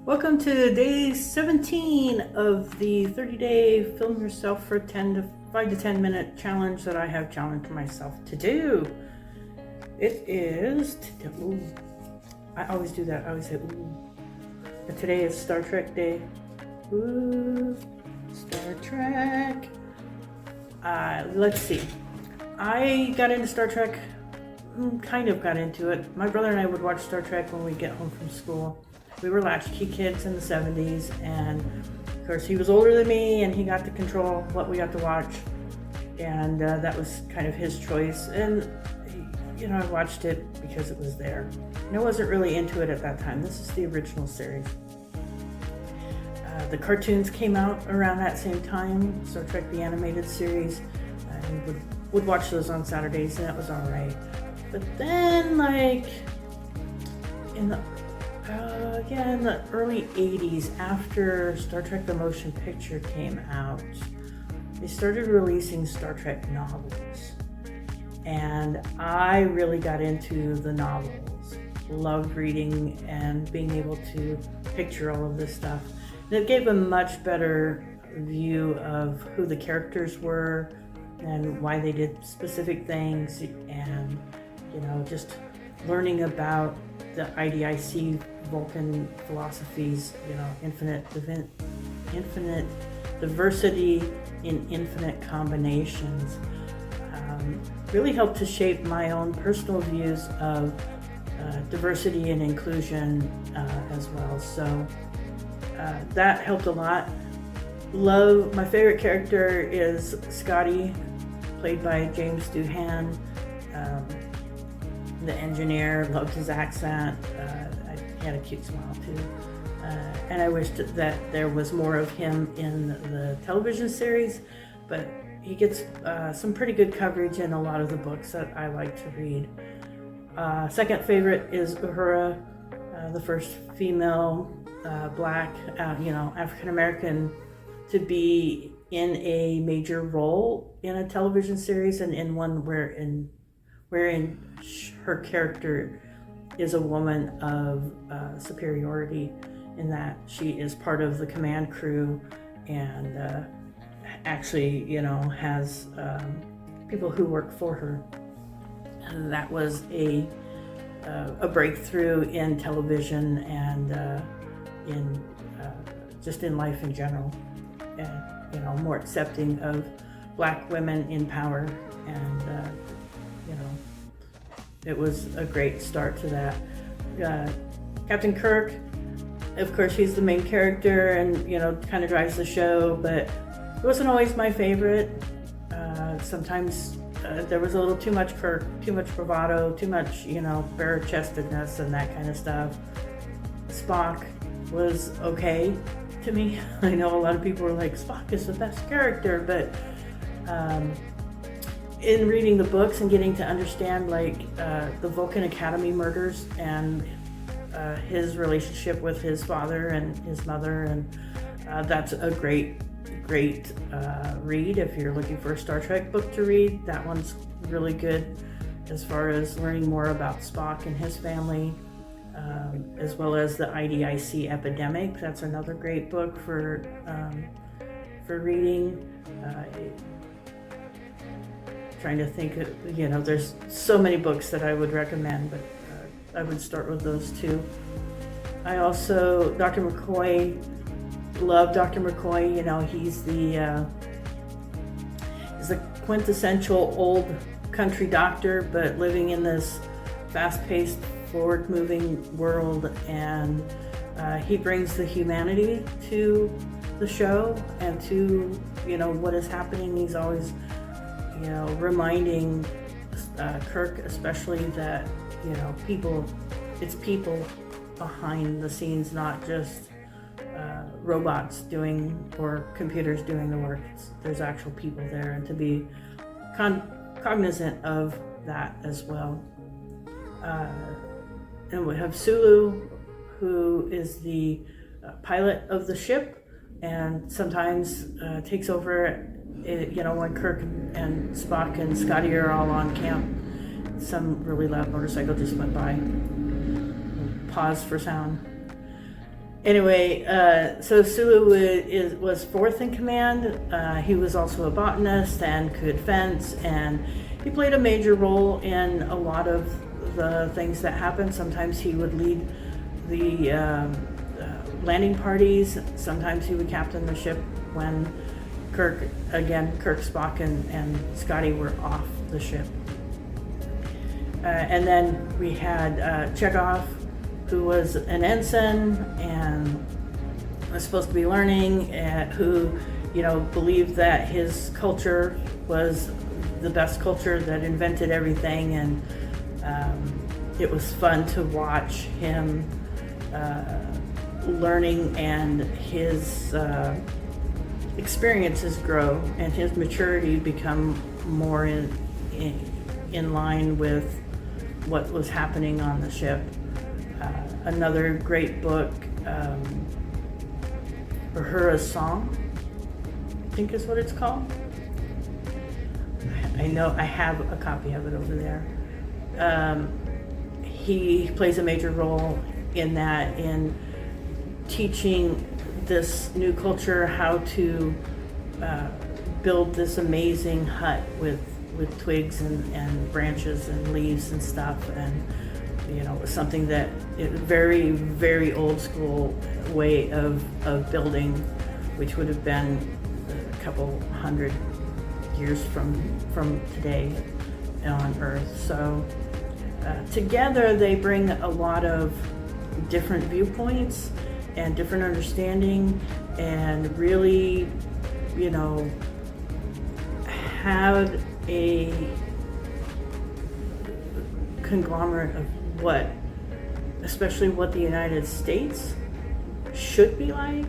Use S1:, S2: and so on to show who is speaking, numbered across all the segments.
S1: Welcome to day 17 of the 30-day film yourself for 5 to 10 minute challenge that I have challenged myself to do. It is, ooh, I always do that, I always say ooh. But today is Star Trek day. Ooh, Star Trek. Let's see. I got into Star Trek, kind of got into it. My brother and I would watch Star Trek when we get home from school. We were latchkey kids in the 70s, and of course he was older than me and he got to control what we got to watch, and that was kind of his choice. And I watched it because it was there, and I wasn't really into it at that time. This is the original series. The cartoons came out around that same time, Star Trek the Animated Series, and would watch those on Saturdays, and that was alright. But then, in the early 80s, after Star Trek the Motion Picture came out, they started releasing Star Trek novels. And I really got into the novels. Loved reading and being able to picture all of this stuff. And it gave a much better view of who the characters were and why they did specific things, and just learning about the IDIC Vulcan philosophies, infinite diversity in infinite combinations, really helped to shape my own personal views of diversity and inclusion as well. So that helped a lot. My favorite character is Scotty, played by James Doohan. The engineer, loved his accent. He had a cute smile too. And I wished that there was more of him in the television series, but he gets some pretty good coverage in a lot of the books that I like to read. Second favorite is Uhura, the first female black, African American to be in a major role in a television series, and in one wherein her character is a woman of superiority, in that she is part of the command crew and actually, has people who work for her. And that was a breakthrough in television and just in life in general, and more accepting of black women in power, and it was a great start to that. Captain Kirk, of course, he's the main character and kind of drives the show, but it wasn't always my favorite. Sometimes there was a little too much Kirk, too much bravado, too much bare-chestedness and that kind of stuff. Spock was okay to me. I know a lot of people were like, Spock is the best character, but in reading the books and getting to understand the Vulcan Academy murders and his relationship with his father and his mother, and that's a great read if you're looking for a Star Trek book to read. That one's really good as far as learning more about Spock and his family, as well as the IDIC epidemic. That's another great book for reading. Trying to think of, there's so many books that I would recommend, but I would start with those two. I also, Dr. McCoy, love Dr. McCoy. He's the quintessential old country doctor, but living in this fast-paced, forward-moving world, and he brings the humanity to the show and to what is happening. He's always reminding Kirk especially that it's people behind the scenes, not just robots doing or computers doing the work. There's actual people there, and to be cognizant of that as well. And we have Sulu, who is the pilot of the ship, and sometimes takes over when Kirk and Spock and Scotty are all on camp. Some really loud motorcycle just went by. Pause for sound. Anyway, so Sulu was fourth in command. He was also a botanist and could fence, and he played a major role in a lot of the things that happened. Sometimes he would lead the landing parties. Sometimes he would captain the ship when Kirk, Spock, and Scotty were off the ship. And then we had Chekhov, who was an ensign and was supposed to be learning, who, believed that his culture was the best culture that invented everything, and it was fun to watch him learning and his experiences grow and his maturity become more in line with what was happening on the ship. Another great book, Uhura's Song, I think is what it's called. I know I have a copy of it over there. He plays a major role in that, in teaching this new culture how to build this amazing hut with twigs and branches and leaves and stuff, and it was something that very, very old school way of building, which would have been a couple hundred years from today on Earth. So together they bring a lot of different viewpoints and different understanding, and really, had a conglomerate of especially what the United States should be like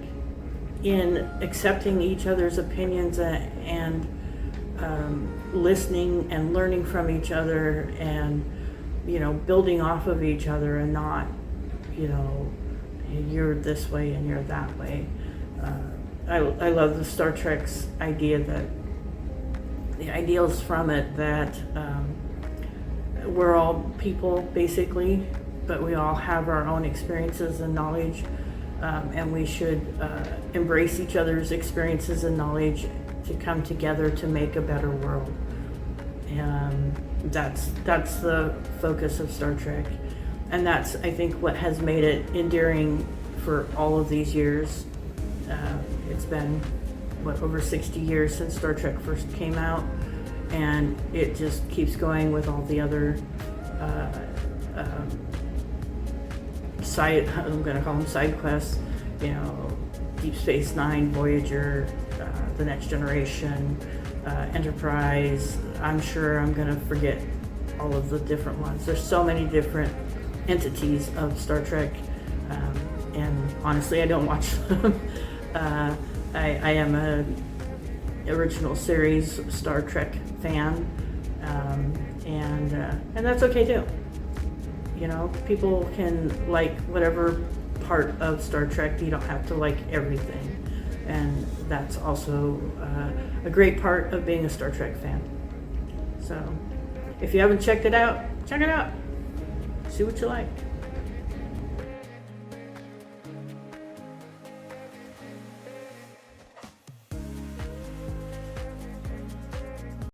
S1: in accepting each other's opinions and listening and learning from each other, and building off of each other, and not you're this way and you're that way. I love the Star Trek's idea, that the ideals from it, that we're all people basically, but we all have our own experiences and knowledge, and we should embrace each other's experiences and knowledge to come together to make a better world. And that's the focus of Star Trek, and that's, I think, what has made it endearing for all of these years. It's been over 60 years since Star Trek first came out, and it just keeps going with all the other I'm going to call them side quests, Deep Space Nine, Voyager, The Next Generation, Enterprise. I'm sure I'm going to forget all of the different ones. There's so many different entities of Star Trek, and honestly, I don't watch them. I am a original series Star Trek fan, and that's okay too. People can like whatever part of Star Trek. You don't have to like everything, and that's also a great part of being a Star Trek fan. So if you haven't checked it out, check it out. See what you like.